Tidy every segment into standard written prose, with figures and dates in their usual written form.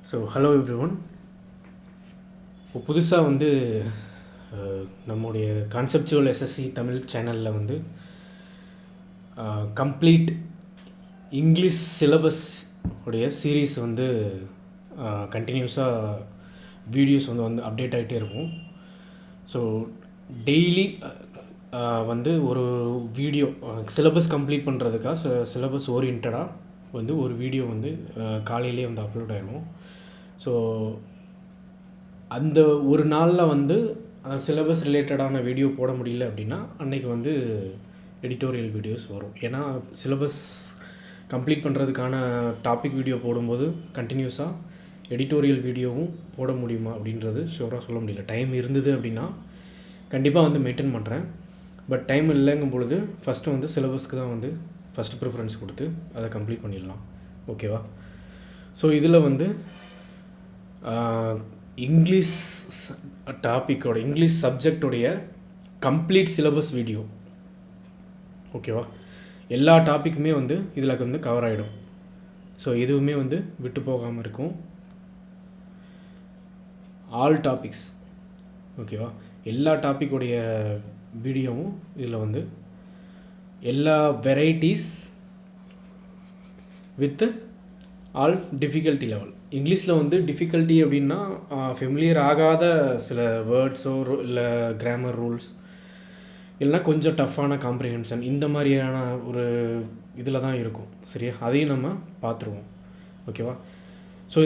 So hello everyone. இப்போ புதுசாக வந்து நம்முடைய கான்செப்சுவல் எஸ்எஸ்சி தமிழ் சேனலில் வந்து கம்ப்ளீட் இங்கிலீஷ் சிலபஸ் உடைய சீரீஸ் வந்து கண்டினியூஸாக வீடியோஸ் வந்து அப்டேட் ஆகிட்டே இருக்கும். ஸோ டெய்லி வந்து ஒரு வீடியோ சிலபஸ் கம்ப்ளீட் பண்ணுறதுக்காக சிலபஸ் ஓரியன்டாக வந்து ஒரு வீடியோ வந்து காலையிலே வந்து அப்லோட் ஆகிடும். ஸோ அந்த ஒரு நாளில் வந்து சிலபஸ் ரிலேட்டடான வீடியோ போட முடியல அப்படின்னா அன்றைக்கி வந்து எடிட்டோரியல் வீடியோஸ் வரும். ஏன்னா சிலபஸ் கம்ப்ளீட் பண்ணுறதுக்கான டாபிக் வீடியோ போடும்போது கண்டினியூஸாக எடிட்டோரியல் வீடியோவும் போட முடியுமா அப்படின்றது ஷூராக சொல்ல முடியல. டைம் இருந்தது அப்படின்னா கண்டிப்பாக வந்து மெயின்டைன் பண்ணுறேன். பட் டைம் இல்லைங்கும் பொழுது ஃபஸ்ட்டு வந்து சிலபஸ்க்கு தான் வந்து ஃபஸ்ட்டு ப்ரிஃபரன்ஸ் கொடுத்து அதை கம்ப்ளீட் பண்ணிடலாம். ஓகேவா? ஸோ இதில் வந்து இங்கிலீஷ் டாப்பிக்கோட இங்கிலீஷ் சப்ஜெக்டோடைய கம்ப்ளீட் சிலபஸ் வீடியோ. ஓகேவா? எல்லா டாப்பிக்குமே வந்து இதில் வந்து கவர் ஆகிடும். ஸோ எதுவுமே வந்து விட்டு போகாமல் இருக்கும். All topics. ஓகேவா? எல்லா டாப்பிக்குடைய வீடியோவும் இதில் வந்து எல்லா varieties with all difficulty level. இங்கிலீஷில் வந்து டிஃபிகல்ட்டி அப்படின்னா ஃபெமிலியர் ஆகாத சில வேர்ட்ஸோ இல்லை கிராமர் ரூல்ஸ் இல்லைனா கொஞ்சம் டஃப்பான காம்ப்ரிஹென்ஷன் இந்த மாதிரியான ஒரு இதில் தான் இருக்கும். சரியா? அதையும் நம்ம பார்த்துருவோம். ஓகேவா? ஸோ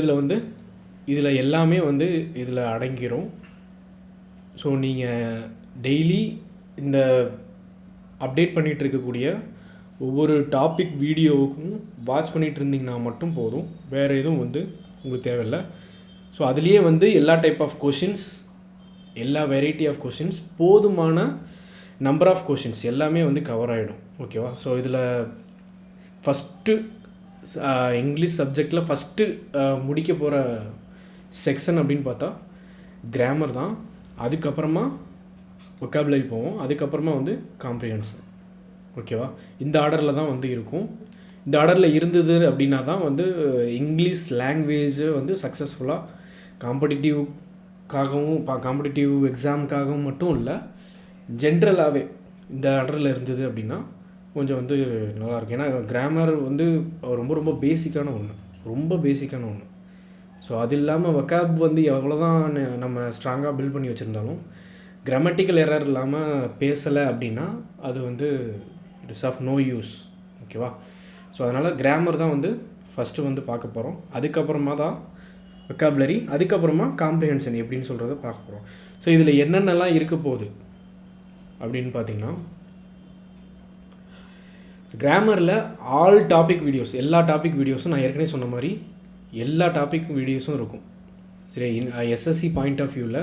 இதில் எல்லாமே வந்து இதில் அடங்கிடும். ஸோ நீங்கள் டெய்லி இந்த அப்டேட் பண்ணிகிட்டு இருக்கக்கூடிய ஒவ்வொரு டாபிக் வீடியோவுக்கும் வாட்ச் பண்ணிகிட்டு இருந்தீங்கன்னா மட்டும் போதும். வேறு எதுவும் வந்து உங்களுக்கு தேவையில்லை. ஸோ அதுலேயே வந்து எல்லா டைப் ஆஃப் கொஷின்ஸ், எல்லா வெரைட்டி ஆஃப் கொஷின்ஸ், போதுமான நம்பர் ஆஃப் கொஷின்ஸ் எல்லாமே வந்து கவர் ஆகிடும். ஓகேவா? ஸோ இதில் ஃபஸ்ட்டு இங்கிலீஷ் சப்ஜெக்டில் ஃபஸ்ட்டு முடிக்க போகிற செக்ஷன் அப்படின்னு பார்த்தா கிராமர் தான். அதுக்கப்புறமா வொக்காபுலரி போவோம். அதுக்கப்புறமா வந்து காம்ப்ரிஹென்ஷன். ஓகேவா? இந்த ஆர்டரில் தான் வந்து இருக்கும். இந்த ஆர்டரில் இருந்தது அப்படின்னா தான் வந்து இங்கிலீஷ் லாங்குவேஜை வந்து சக்ஸஸ்ஃபுல்லாக காம்படிட்டிவ் எக்ஸாமுக்காகவும் மட்டும் இல்லை, ஜென்ரலாகவே இந்த ஆர்டரில் இருந்தது அப்படின்னா கொஞ்சம் வந்து நல்லாயிருக்கும். ஏன்னா கிராமர் வந்து ரொம்ப ரொம்ப பேசிக்கான ஒன்று. ஸோ அது இல்லாமல் வொக்காப் வந்து எவ்வளோ தான் நம்ம ஸ்ட்ராங்காக பில்ட் பண்ணி வச்சுருந்தாலும் கிராமட்டிக்கல் எரர் இல்லாமல் பேசலை அப்படின்னா அது வந்து it is of no use. ஓகேவா? ஸோ அதனால் கிராமர் தான் வந்து ஃபஸ்ட்டு வந்து பார்க்க போகிறோம். அதுக்கப்புறமா தான் வொக்காபுலரி, அதுக்கப்புறமா காம்ப்ரிஹென்ஷன் எப்படின்னு சொல்கிறத பார்க்க போகிறோம். ஸோ இதில் என்னென்னலாம் இருக்க போகுது அப்படின்னு பார்த்தீங்கன்னா, கிராமரில் ஆல் டாபிக் வீடியோஸ், எல்லா டாபிக் வீடியோஸும் நான் ஏற்கனவே சொன்ன மாதிரி எல்லா டாபிக் வீடியோஸும் இருக்கும். சரி, எஸ்எஸ்சி பாயிண்ட் ஆஃப் வியூவில்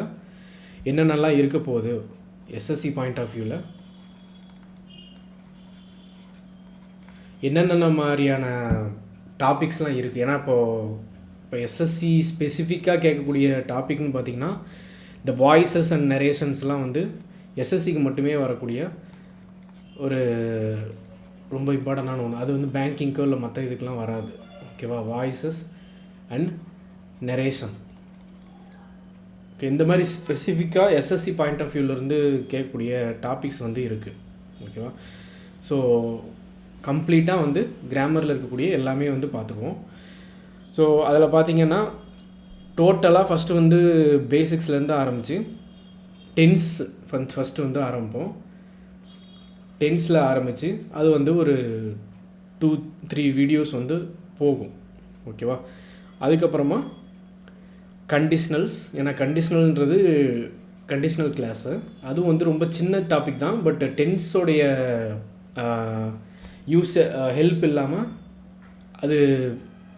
என்னென்னலாம் இருக்க போகுது, எஸ்எஸ்சி பாயிண்ட் ஆஃப் வியூவில் என்னென்ன மாதிரியான டாபிக்ஸ்லாம் இருக்குது. ஏன்னா இப்போ எஸ்எஸ்சி ஸ்பெசிஃபிக்காக கேட்கக்கூடிய டாபிக்னு பார்த்திங்கன்னா இந்த வாய்ஸஸ் அண்ட் நரேஷன்ஸ்லாம் வந்து எஸ்எஸ்சிக்கு மட்டுமே வரக்கூடிய ஒரு ரொம்ப இம்பார்ட்டண்டான ஒன்று. அது வந்து பேங்கிங்க்கோ இல்லை மற்ற இதுக்கெலாம் வராது. ஓகேவா? Voices and narration. ஓகே, இந்த மாதிரி ஸ்பெசிஃபிக்காக எஸ்எஸ்சி பாயிண்ட் ஆஃப் வியூவிலேருந்து கேட்கக்கூடிய டாபிக்ஸ் வந்து இருக்குது. ஓகேவா? ஸோ கம்ப்ளீட்டாக வந்து கிராமரில் இருக்கக்கூடிய எல்லாமே வந்து பார்த்துக்குவோம். ஸோ அதில் பார்த்திங்கன்னா டோட்டலாக ஃபஸ்ட்டு வந்து பேசிக்ஸ்லேருந்து ஆரம்பித்து டென்ஸ் ஃபஸ்ட்டு வந்து ஆரம்பிப்போம். டென்ஸில் ஆரம்பித்து அது வந்து ஒரு 2-3 வீடியோஸ் வந்து போகும். ஓகேவா? அதுக்கப்புறமா கண்டிஷ்னல்ஸ். ஏன்னா கண்டிஷ்னல்ன்றது கண்டிஷ்னல் கிளாஸு, அதுவும் வந்து ரொம்ப சின்ன டாபிக் தான். பட் டென்ஸோடைய யூஸ் ஹெல்ப் இல்லாமல் அது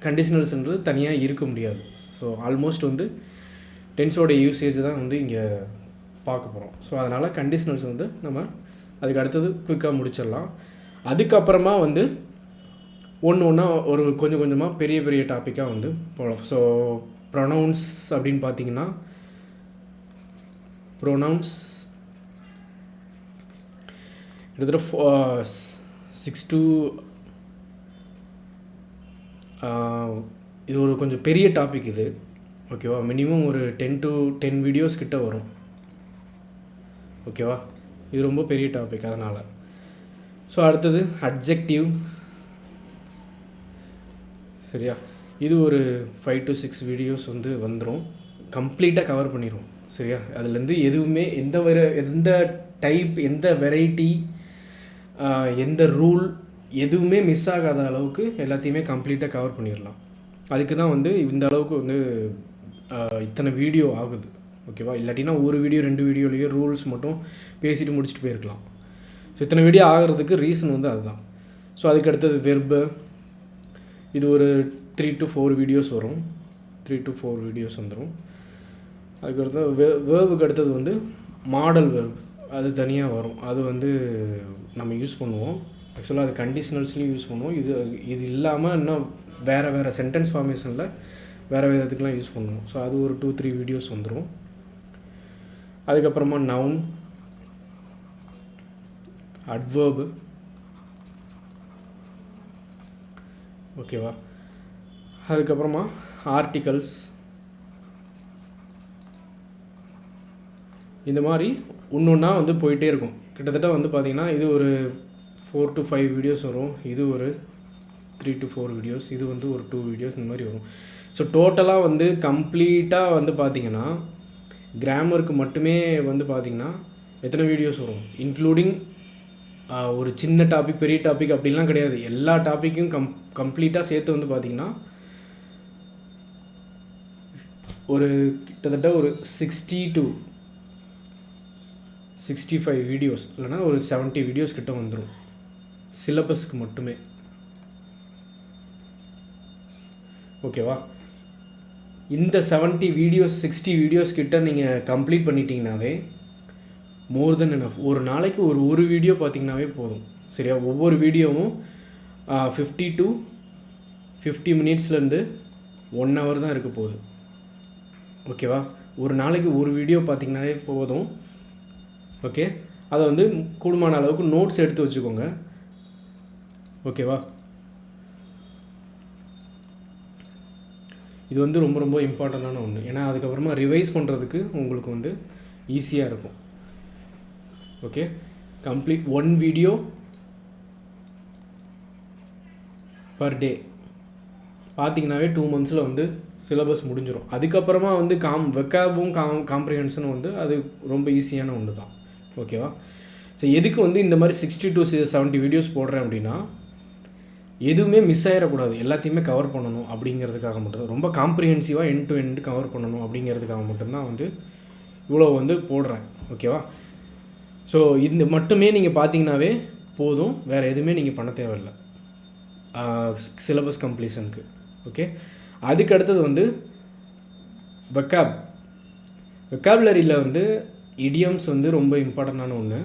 கண்டிஷ்னல்ஸ்ன்றது தனியாக இருக்க முடியாது. ஸோ ஆல்மோஸ்ட் வந்து டென்ஸோடைய யூசேஜ் தான் வந்து இங்கே பார்க்க போகிறோம். ஸோ அதனால் கண்டிஷ்னல்ஸ் வந்து நம்ம அதுக்கு அடுத்தது குயிக்காக முடிச்சிடலாம். அதுக்கப்புறமா வந்து ஒன்று ஒன்றா ஒரு கொஞ்சம் கொஞ்சமாக பெரிய பெரிய டாப்பிக்காக வந்து போகலாம். ஸோ ப்ரொனவுன்ஸ் அப்படின்னு பார்த்தீங்கன்னா ப்ரொனவுன்ஸ் கிட்டத்தட்ட 6 to இது ஒரு கொஞ்சம் பெரிய டாபிக். இது ஓகேவா? மினிமம் ஒரு 10 to 10 வீடியோஸ் கிட்ட வரும். ஓகேவா? இது ரொம்ப பெரிய டாபிக் அதனால். ஸோ அடுத்தது அட்ஜெக்டிவ். சரியா? இது ஒரு 5 to 6 வீடியோஸ் வந்து வந்துடும். கம்ப்ளீட்டாக கவர் பண்ணிடும். சரியா? அதுலேருந்து எதுவுமே எந்த டைப், எந்த வெரைட்டி, எந்த ரூல் எதுவுமே மிஸ் ஆகாத அளவுக்கு எல்லாத்தையுமே கம்ப்ளீட்டாக கவர் பண்ணிடலாம். அதுக்கு தான் வந்து இந்த அளவுக்கு வந்து இத்தனை வீடியோ ஆகுது. ஓகேவா? இல்லாட்டினா ஒரு வீடியோ 2 வீடியோலேயே ரூல்ஸ் மட்டும் பேசிட்டு முடிச்சுட்டு போயிருக்கலாம். ஸோ இத்தனை வீடியோ ஆகிறதுக்கு ரீசன் வந்து அதுதான். ஸோ அதுக்கு அடுத்தது வெர்பு. இது ஒரு 3 to 4 வீடியோஸ் வரும். 3 to 4 வீடியோஸ் வந்துடும். அதுக்கடுத்து வேர்புக்கு அடுத்தது வந்து மாடல் வேர்ப். அது தனியாக வரும். அது வந்து நம்ம யூஸ் பண்ணுவோம். ஆக்சுவலாக அது கண்டிஷனல்ஸ்லேயும் யூஸ் பண்ணுவோம். இது இல்லாமல் இன்னும் வேறு சென்டென்ஸ் ஃபார்மேஷனில் வேறு விதத்துக்குலாம் யூஸ் பண்ணுவோம். ஸோ அது ஒரு 2-3 வீடியோஸ் வந்துடும். அதுக்கப்புறமா நவுன், அட்வர்பு. ஓகேவா? அதுக்கப்புறமா ஆர்டிகல்ஸ். இந்த மாதிரி ஒன்றா வந்து போயிட்டே இருக்கும். கிட்டத்தட்ட வந்து பார்த்திங்கன்னா இது ஒரு 4 to 5 வீடியோஸ் வரும். இது ஒரு 3 to 4 வீடியோஸ். இது வந்து ஒரு 2 வீடியோஸ் இந்த மாதிரி வரும். ஸோ டோட்டலாக வந்து கம்ப்ளீட்டாக வந்து பார்த்திங்கன்னா கிராமருக்கு மட்டுமே வந்து பார்த்திங்கன்னா எத்தனை வீடியோஸ் வரும், இன்க்ளூடிங் ஒரு சின்ன டாபிக் பெரிய டாபிக் அப்படிலாம் கிடையாது. எல்லா டாப்பிக்கும் கம்ப்ளீட்டாக சேர்த்து வந்து பார்த்திங்கன்னா ஒரு கிட்டத்தட்ட ஒரு 60 to 65 வீடியோஸ் இல்லைனா ஒரு 70 வீடியோஸ் கிட்ட வந்துடும் சிலபஸ்க்கு மட்டுமே. ஓகேவா? இந்த 70 வீடியோஸ் 60 வீடியோஸ் கிட்ட நீங்கள் கம்ப்ளீட் பண்ணிட்டீங்கனாவே மோர் தென் எனஃப். ஒரு நாளைக்கு ஒரு வீடியோ பார்த்திங்கனாவே போதும். சரியா? ஒவ்வொரு வீடியோவும் 50 to 50 மினிட்ஸ்லேருந்து 1 hour தான் இருக்க போகுது. ஓகேவா? ஒரு நாளைக்கு ஒரு வீடியோ பார்த்திங்கனாவே போதும். ஓகே, அதை வந்து கூடுமான அளவுக்கு நோட்ஸ் எடுத்து வச்சுக்கோங்க. ஓகேவா? இது வந்து ரொம்ப ரொம்ப இம்பார்ட்டண்ட்டான ஒன்று. ஏன்னா அதுக்கப்புறமா ரிவைஸ் பண்ணுறதுக்கு உங்களுக்கு வந்து ஈஸியாக இருக்கும். Okay, complete 1 video per day பார்த்திங்கனாவே 2 monthஸில் வந்து சிலபஸ் முடிஞ்சிடும். அதுக்கப்புறமா வந்து வெக்காபும் காம்ப்ரிஹென்ஷனும் வந்து அது ரொம்ப ஈஸியான ஒன்று தான். ஓகேவா? ஸோ எதுக்கு வந்து இந்த மாதிரி 60 to 70 வீடியோஸ் போடுறேன் அப்படின்னா எதுவுமே மிஸ் ஆகிடக்கூடாது, எல்லாத்தையுமே கவர் பண்ணணும் அப்படிங்கிறதுக்காக மட்டும்தான். ரொம்ப காம்ப்ரிஹென்சிவாக எண்ட் டு எண்ட் கவர் பண்ணணும் அப்படிங்கிறதுக்காக மட்டும்தான் வந்து இவ்வளோ வந்து போடுறேன். ஓகேவா? ஸோ இந்த மட்டுமே நீங்கள் பார்த்தீங்கன்னாவே போதும், வேறு எதுவுமே நீங்கள் பண்ண தேவையில்லை சிலபஸ் கம்ப்ளீஷனுக்கு. ஓகே, அதுக்கு அடுத்தது வந்து வெக்காபுலரியில் வந்து இடியம்ஸ் வந்து ரொம்ப இம்பார்ட்டண்டான ஒன்று.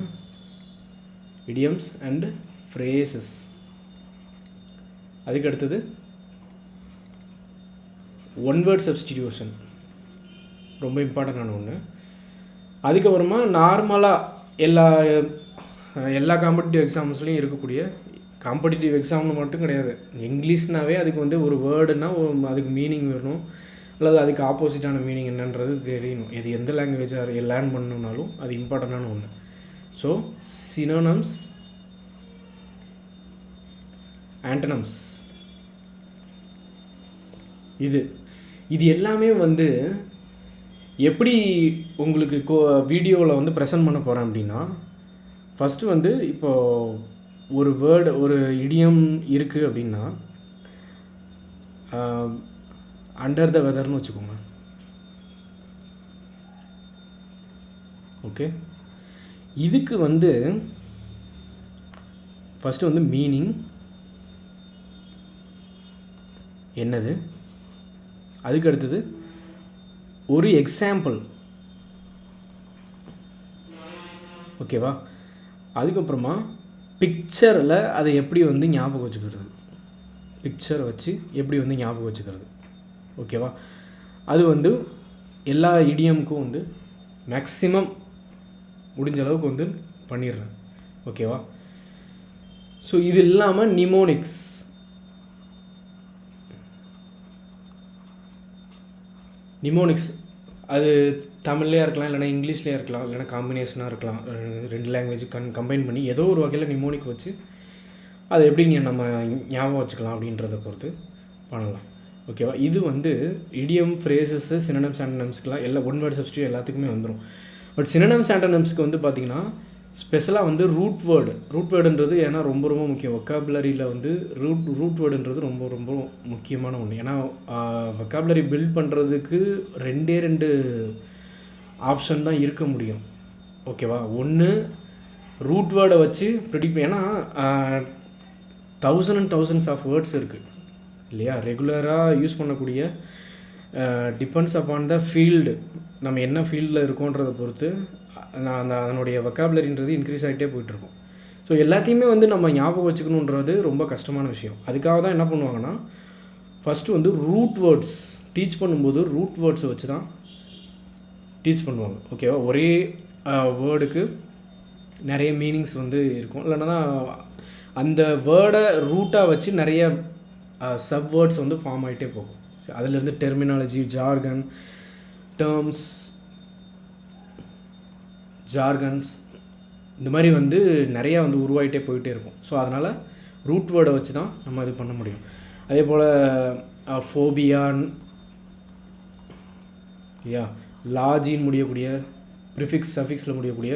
Idioms and phrases. அதுக்கு அடுத்தது ஒன் வேர்ட் சப்ஸ்டிடியூஷன் ரொம்ப இம்பார்ட்டண்டான ஒன்று. அதுக்கப்புறமா நார்மலாக எல்லா காம்படிட்டிவ் எக்ஸாம்ஸ்லேயும் இருக்கக்கூடிய, காம்படிட்டிவ் எக்ஸாம்னு மட்டும் கிடையாது, இங்கிலீஷ்னாவே அதுக்கு வந்து ஒரு வேர்டுனா அதுக்கு மீனிங் வரணும், அல்லது அதுக்கு ஆப்போசிட்டான மீனிங் என்னன்றது தெரியணும். இது எந்த லாங்குவேஜாக லேர்ன் பண்ணணுன்னாலும் அது இம்பார்ட்டண்டான ஒன்று. ஸோ சினோனம்ஸ், ஆண்டனம்ஸ், இது எல்லாமே வந்து எப்படி உங்களுக்கு வீடியோவில் வந்து ப்ரெசென்ட் பண்ண போகிறேன் அப்படின்னா, ஃபஸ்ட்டு வந்து இப்போது ஒரு வேர்டு ஒரு இடியம் இருக்குது அப்படின்னா அண்டர் த வெதர்னு வச்சுக்கோங்க. ஓகே, இதுக்கு வந்து ஃபஸ்ட்டு வந்து மீனிங் என்னது, அதுக்கு அடுத்தது ஒரு எக்ஸாம்பிள். ஓகேவா? அதுக்கப்புறமா பிக்சரில் அதை எப்படி வந்து ஞாபகம் வச்சுக்கிறது, பிக்சரை வச்சு எப்படி வந்து ஞாபகம் வச்சுக்கிறது. ஓகேவா? அது வந்து எல்லா இடியமுக்கும் வந்து மேக்ஸிமம் முடிஞ்ச அளவுக்கு வந்து பண்ணிடுறேன். ஓகேவா? ஸோ இது இல்லாமல் நிமோனிக்ஸ் அது தமிழ்லேயே இருக்கலாம், இல்லைனா இங்கிலீஷ்லேயே இருக்கலாம், இல்லைனா காம்பினேஷனாக இருக்கலாம். 2 லாங்குவேஜ் கம்பைன் பண்ணி ஏதோ ஒரு வகையில் நிமோனிக் வச்சு அதை எப்படி நம்ம ஞாபகம் வச்சுக்கலாம் அப்படின்றத பொறுத்து பண்ணலாம். ஓகேவா? இது வந்து இடியம், ஃப்ரேசஸ்ஸு, சினோனிம்ஸ், ஆண்டோனிம்ஸ்க்குலாம் எல்லா ஒன் வேர்ட் சப்ஸ்டியூட் எல்லாத்துக்குமே வந்துடும். பட் சினோனிம்ஸ், ஆண்டோனிம்ஸ்க்கு வந்து பார்த்திங்கன்னா ஸ்பெஷலாக வந்து ரூட் வேர்டுன்றது ஏன்னா ரொம்ப ரொம்ப முக்கியம். வொக்காபுலரியில் வந்து ரூட் வேர்டுன்றது ரொம்ப ரொம்ப முக்கியமான ஒன்று. ஏன்னா வொக்காபுலரி பில்ட் பண்ணுறதுக்கு 2 ஆப்ஷன் தான் இருக்க முடியும். ஓகேவா? ஒன்று ரூட் வேர்டை வச்சு ப்ரிடிக்ட், ஏன்னா thousands ஆஃப் வேர்ட்ஸ் இருக்குது இல்லையா? ரெகுலராக யூஸ் பண்ணக்கூடிய டிபெண்ட்ஸ் அப்பான் த ஃபீல்டு, நம்ம என்ன ஃபீல்டில் இருக்கோன்றதை பொறுத்து அதனுடைய வொக்காபுலரின்றது இன்க்ரீஸ் ஆகிட்டே போயிட்டுருக்கும். ஸோ எல்லாத்தையுமே வந்து நம்ம ஞாபகம் வச்சுக்கணுன்றது ரொம்ப கஷ்டமான விஷயம். அதுக்காக தான் என்ன பண்ணுவாங்கன்னா ஃபஸ்ட்டு வந்து ரூட் வேர்ட்ஸ் டீச் பண்ணும்போது ரூட் வேர்ட்ஸை வச்சு தான் டீச் பண்ணுவாங்க. ஓகேவா? ஒரே வேர்டுக்கு நிறைய மீனிங்ஸ் வந்து இருக்கும். இல்லைன்னா தான் அந்த வேர்டை ரூட்டாக வச்சு நிறைய சப் வேர்ட்ஸ் வந்து ஃபார்ம் ஆகிட்டே போகும். அதிலேருந்து டெர்மினாலஜி, ஜார்கன்ஸ் இந்த மாதிரி வந்து நிறையா வந்து உருவாகிட்டே போயிட்டே இருக்கும். ஸோ அதனால் ரூட் வேர்டை வச்சு தான் நம்ம இது பண்ண முடியும். அதே போல் ஃபோபியான், லாஜின்னு முடியக்கூடிய ப்ரிஃபிக்ஸ், சஃபிக்ஸில் முடியக்கூடிய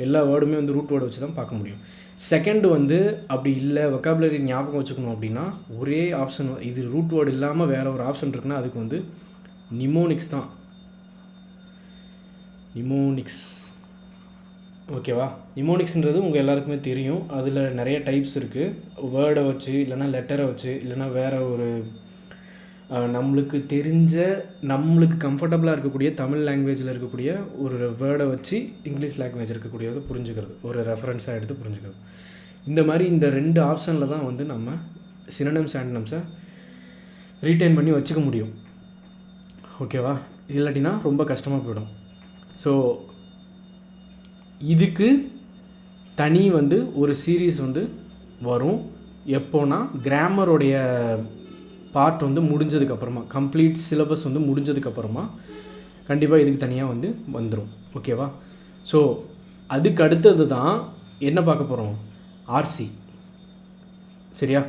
எல்லா வேர்டுமே வந்து ரூட் வேர்டை வச்சு தான் பார்க்க முடியும். செகண்டு வந்து அப்படி இல்லை, வொக்காபுலரி ஞாபகம் வச்சுக்கணும் அப்படின்னா ஒரே ஆப்ஷன், இது ரூட் வேர்டு இல்லாமல் வேறு ஒரு ஆப்ஷன் இருக்குன்னா அதுக்கு வந்து நிமோனிக்ஸ் தான். நிமோனிக்ஸ் ஓகேவா? நிமோனிக்ஸ்ன்றது உங்கள் எல்லாருக்குமே தெரியும். அதில் நிறைய டைப்ஸ் இருக்குது. வேர்டை வச்சு, இல்லைனா லெட்டரை வச்சு, இல்லைனா வேறு ஒரு நம்மளுக்கு தெரிஞ்ச, நம்மளுக்கு கம்ஃபர்டபுளாக இருக்கக்கூடிய தமிழ் லாங்குவேஜில் இருக்கக்கூடிய ஒரு வேர்டை வச்சு இங்கிலீஷ் லாங்குவேஜ் இருக்கக்கூடியதை புரிஞ்சுக்கிறது, ஒரு ரெஃபரன்ஸாக எடுத்து புரிஞ்சுக்கிறது. இந்த மாதிரி இந்த 2 ஆப்ஷனில் தான் வந்து நம்ம சினோனிம்ஸ், ஆண்டோனிம்ஸை ரீட்டைன் பண்ணி வச்சுக்க முடியும். ஓகேவா? இல்லாட்டினா ரொம்ப கஷ்டமாக போயிடும். ஸோ இதுக்கு தனி வந்து ஒரு சீரீஸ் வந்து வரும். எப்போனா கிராமருடைய பார்ட் வந்து முடிஞ்சதுக்கப்புறமா, கம்ப்ளீட் சிலபஸ் வந்து முடிஞ்சதுக்கப்புறமா கண்டிப்பாக இதுக்கு தனியாக வந்து வந்துடும். ஓகேவா? ஸோ அதுக்கு அடுத்தது தான் என்ன பார்க்க போகிறோம்? ஆர்சி. சரியா?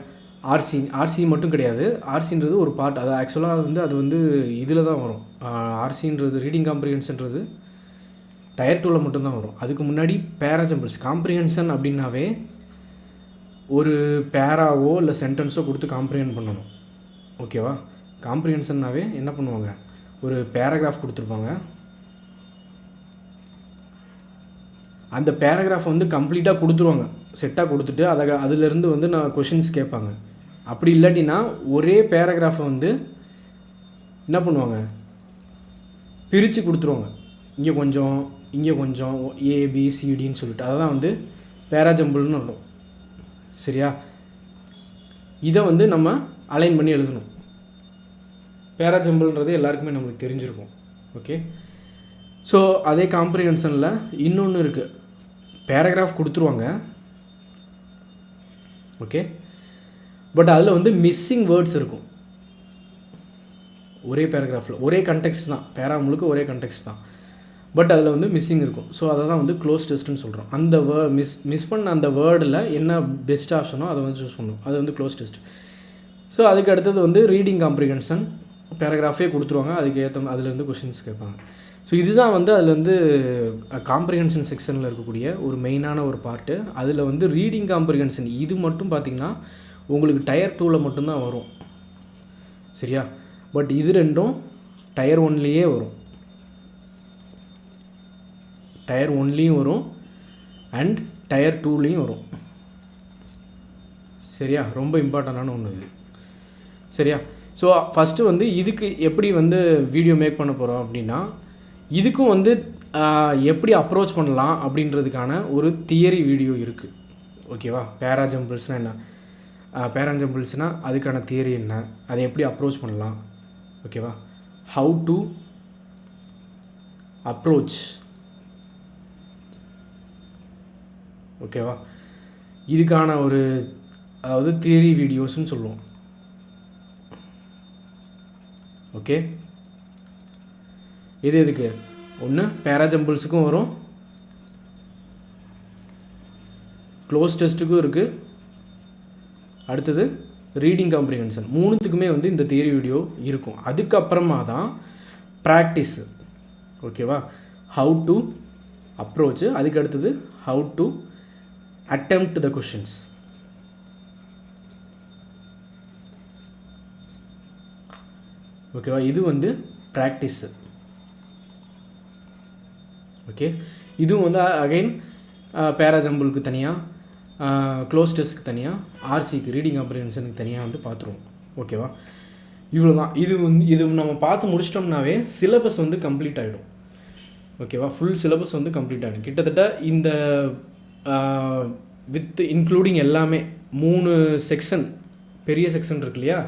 ஆர்சி மட்டும் கிடையாது. ஆர்சின்றது ஒரு பார்ட். அது ஆக்சுவலாக அது வந்து இதில் தான் வரும். ஆர்சின்றது ரீடிங் காம்ப்ரிஹென்ஷன்றது டயர் 2ல் மட்டும்தான் வரும். அதுக்கு முன்னாடி பேராஜம்பிள்ஸ். காம்ப்ரிஹென்ஷன் அப்படின்னாவே ஒரு பேராவோ இல்லை சென்டென்ஸோ கொடுத்து காம்ப்ரிஹெண்ட் பண்ணணும். ஓகேவா? காம்ப்ரிஹென்ஷன்னாவே என்ன பண்ணுவாங்க, ஒரு பேராகிராஃப் கொடுத்துருப்பாங்க. அந்த பேராகிராஃப் வந்து கம்ப்ளீட்டாக கொடுத்துருவாங்க, செட்டாக கொடுத்துட்டு அதிலேருந்து வந்து நான் கொஷின்ஸ் கேட்பாங்க. அப்படி இல்லாட்டினா ஒரே பேராகிராஃபை வந்து என்ன பண்ணுவாங்க, பிரித்து கொடுத்துருவாங்க. இங்கே கொஞ்சம் ஏபிசிடின்னு சொல்லிட்டு அதை தான் வந்து பேராஜம்பிள்னு வரும். சரியா? இதை வந்து நம்ம அலைன் பண்ணி எழுதணும். பேராஜம்பிள்ன்றது எல்லாருக்குமே நம்மளுக்கு தெரிஞ்சிருக்கும். ஓகே? ஸோ அதே காம்ப்ரிஹென்ஷனில் இன்னொன்று இருக்குது. பேராகிராஃப் கொடுத்துருவாங்க. ஓகே? பட் அதில் வந்து மிஸ்ஸிங் வேர்ட்ஸ் இருக்கும். ஒரே பேராகிராஃபில் ஒரே கண்டெக்ஸ்ட் தான், பேரா முழுக்க ஒரே கண்டெக்ஸ்ட் தான், பட் அதில் வந்து மிஸ்ஸிங் இருக்கும். ஸோ அதை தான் வந்து க்ளோஸ் டெஸ்ட்டுன்னு சொல்கிறோம். அந்த மிஸ் பண்ண அந்த வேர்டில் என்ன பெஸ்ட் ஆப்ஷனோ அதை வந்து சூஸ் பண்ணணும். அது வந்து க்ளோஸ் டெஸ்ட். ஸோ அதுக்கு அடுத்தது வந்து ரீடிங் காம்ப்ரிஹென்ஷன். பேராகிராஃபே கொடுத்துருவாங்க, அதுக்கு அதுலேருந்து கொஷின்ஸ் கேட்பாங்க. ஸோ இதுதான் வந்து அதில் வந்து காம்ப்ரிஹென்ஷன் செக்ஷனில் இருக்கக்கூடிய ஒரு மெயினான ஒரு பார்ட்டு. அதில் வந்து ரீடிங் காம்ப்ரிஹென்ஷன் இது மட்டும் பார்த்திங்கன்னா உங்களுக்கு டயர் 2ல் மட்டும்தான் வரும். சரியா? பட் இது ரெண்டும் டயர் 1லேயே வரும். டயர் 1லேயும் வரும் அண்ட் டயர் 2லேயும் வரும். சரியா? ரொம்ப இம்பார்ட்டண்டான ஒன்று இது. சரியா? ஸோ ஃபஸ்ட்டு வந்து இதுக்கு எப்படி வந்து வீடியோ மேக் பண்ண போகிறோம் அப்படின்னா, இதுக்கும் வந்து எப்படி அப்ரோச் பண்ணலாம் அப்படின்றதுக்கான ஒரு தியரி வீடியோ இருக்குது. ஓகேவா? பேராஜம்பிள்ஸ்னால் என்ன, பேராஜம்பிள்ஸ்னால் அதுக்கான தியரி என்ன, அதை எப்படி அப்ரோச் பண்ணலாம். ஓகேவா? How to approach. ஓகேவா? இதுக்கான ஒரு அதாவது தியரி வீடியோஸ்ன்னு சொல்லுவோம். ஓகே? எதுக்கு ஒன்று பேராஜம்பிள்ஸுக்கும் வரும், க்ளோஸ் டெஸ்ட்டுக்கும் இருக்குது, அடுத்தது ரீடிங் காம்ப்ரிஹென்ஷன், மூணுத்துக்குமே வந்து இந்த தியரி வீடியோ இருக்கும். அதுக்கப்புறமா தான் ப்ராக்டிஸு. ஓகேவா? ஹவு டு அப்ரோச்சு, அதுக்கு அடுத்தது how to attempt the questions. ஓகேவா? இது வந்து ப்ராக்டிஸு. ஓகே, இதுவும் வந்து அகைன் பேராஜம்பிளுக்கு தனியாக, க்ளோஸ் டெஸ்ட்டுக்கு தனியாக, ஆர்சிக்கு ரீடிங் காம்ப்ரிஹென்ஷனுக்கு தனியாக வந்து பார்த்துருவோம். ஓகேவா? இவ்வளோ தான். இது நம்ம பார்த்து முடிச்சிட்டோம்னாவே சிலபஸ் வந்து கம்ப்ளீட் ஆகிடும். ஓகேவா? ஃபுல் சிலபஸ் வந்து கம்ப்ளீட் ஆகிடும். கிட்டத்தட்ட இந்த வித் இன்க்ளூடிங் எல்லாமே 3 செக்ஷன், பெரிய செக்ஷன் இருக்கு இல்லையா,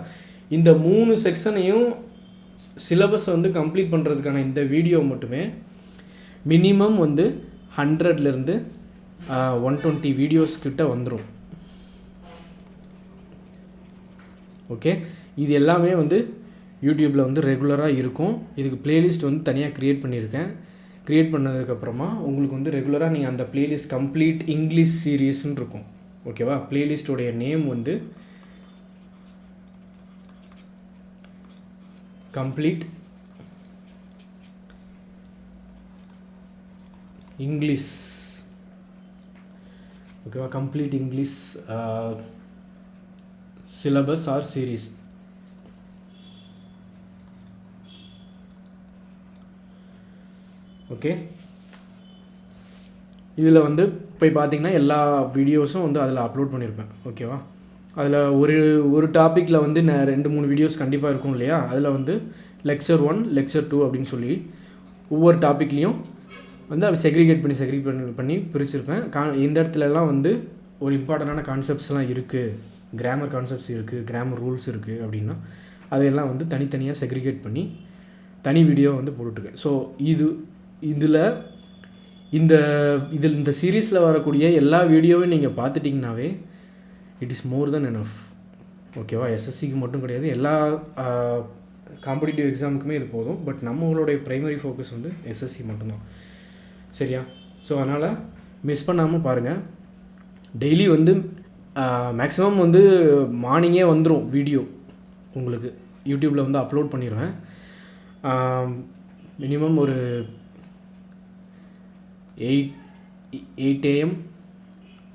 இந்த 3 செக்ஷனையும் சிலபஸை வந்து கம்ப்ளீட் பண்ணுறதுக்கான இந்த வீடியோ மட்டுமே மினிமம் வந்து 100லேருந்து 120 வீடியோஸ் கிட்ட வந்துடும். ஓகே, இது எல்லாமே வந்து யூடியூப்பில் வந்து ரெகுலராக இருக்கும். இதுக்கு ப்ளேலிஸ்ட் வந்து தனியாக க்ரியேட் பண்ணியிருக்கேன். க்ரியேட் பண்ணதுக்கப்புறமா உங்களுக்கு வந்து ரெகுலராக நீங்கள் அந்த ப்ளேலிஸ்ட் கம்ப்ளீட் இங்கிலீஷ் சீரியஸ்ன்னு இருக்கும். ஓகேவா? ப்ளேலிஸ்ட்டோடைய நேம் வந்து கம்ப்ளீட் இங்கிலீஷ். ஓகேவா? Complete English syllabus or series. Okay, இதில் வந்து போய் பார்த்தீங்கன்னா எல்லா வீடியோஸும் வந்து அதில் அப்லோட் பண்ணியிருப்பேன். ஓகேவா? அதில் ஒரு டாப்பிக்கில் வந்து 2-3 வீடியோஸ் கண்டிப்பாக இருக்கும் இல்லையா, அதில் வந்து லெக்சர் 1 லெக்சர் 2 அப்படின்னு சொல்லி ஒவ்வொரு டாப்பிக்லேயும் வந்து அதை செக்ரிகேட் பண்ணி பிரிச்சுருப்பேன். இந்த இடத்துலலாம் வந்து ஒரு இம்பார்ட்டண்டான கான்செப்ட்ஸ்லாம் இருக்குது, கிராமர் கான்செப்ட்ஸ் இருக்குது, கிராமர் ரூல்ஸ் இருக்குது அப்படின்னா அதையெல்லாம் வந்து தனித்தனியாக செக்ரிகேட் பண்ணி தனி வீடியோ வந்து போட்டுருக்கேன். ஸோ இந்த சீரீஸில் வரக்கூடிய எல்லா வீடியோவையும் நீங்கள் பார்த்துட்டிங்கனாவே it is more than enough. ஓகேவா? எஸ்எஸ்சிக்கு மட்டும் கிடையாது, எல்லா காம்படிட்டிவ் எக்ஸாமுக்குமே இது போதும். பட் நம்மளுடைய ப்ரைமரி ஃபோக்கஸ் வந்து எஸ்எஸ்சி மட்டும்தான். சரியா? ஸோ அதனால் மிஸ் பண்ணாமல் பாருங்கள். டெய்லி வந்து மேக்ஸிமம் வந்து மார்னிங்கே வந்துடும் வீடியோ, உங்களுக்கு யூடியூப்பில் வந்து அப்லோட் பண்ணிடுவேன். மினிமம் ஒரு 8 AM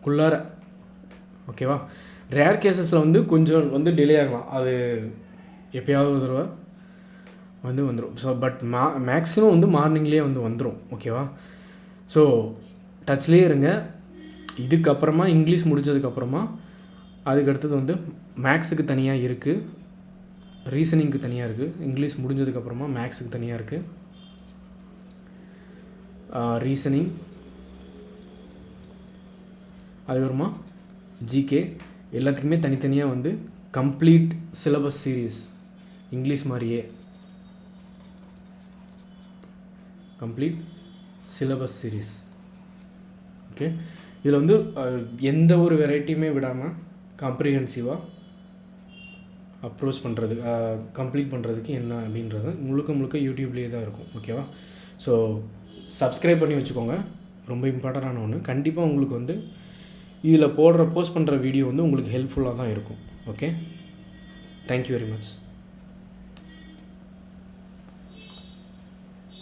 குள்ளார. ஓகேவா? ரேர் கேஸஸில் வந்து கொஞ்சம் வந்து டிலே ஆகலாம், அது எப்போயாவது ஒரு தடவை வந்து வந்துடும். ஸோ பட் மேக்ஸிமம் வந்து மார்னிங்லேயே வந்து வந்துடும். ஓகேவா? ஸோ டச்லேயே இருங்க. இதுக்கப்புறமா இங்கிலீஷ் முடித்ததுக்கப்புறமா அதுக்கடுத்தது வந்து மேக்ஸுக்கு தனியாக இருக்குது, ரீசனிங்க்கு தனியாக இருக்குது. இங்கிலீஷ் முடிஞ்சதுக்கப்புறமா மேக்ஸுக்கு தனியாக இருக்குது, ரீசனிங், அதுக்கப்புறமா ஜிகே, எல்லாத்துக்குமே தனித்தனியாக வந்து கம்ப்ளீட் சிலபஸ் சீரீஸ், இங்கிலீஷ் மாதிரியே கம்ப்ளீட் சிலபஸ் சீரீஸ். ஓகே, இதில் வந்து எந்த ஒரு வெரைட்டியுமே விடாமல் காம்ப்ரிஹென்சிவாக அப்ரோச் பண்ணுறது, கம்ப்ளீட் பண்ணுறதுக்கு என்ன அப்படின்றது முழுக்க யூடியூப்லேயே தான் இருக்கும். ஓகேவா? ஸோ சப்ஸ்கிரைப் பண்ணி வச்சுக்கோங்க, ரொம்ப இம்பார்ட்டண்டான ஒன்று. கண்டிப்பாக உங்களுக்கு வந்து இதில் போஸ்ட் பண்ணுற வீடியோ வந்து உங்களுக்கு ஹெல்ப்ஃபுல்லாக தான் இருக்கும். Okay, thank you very much.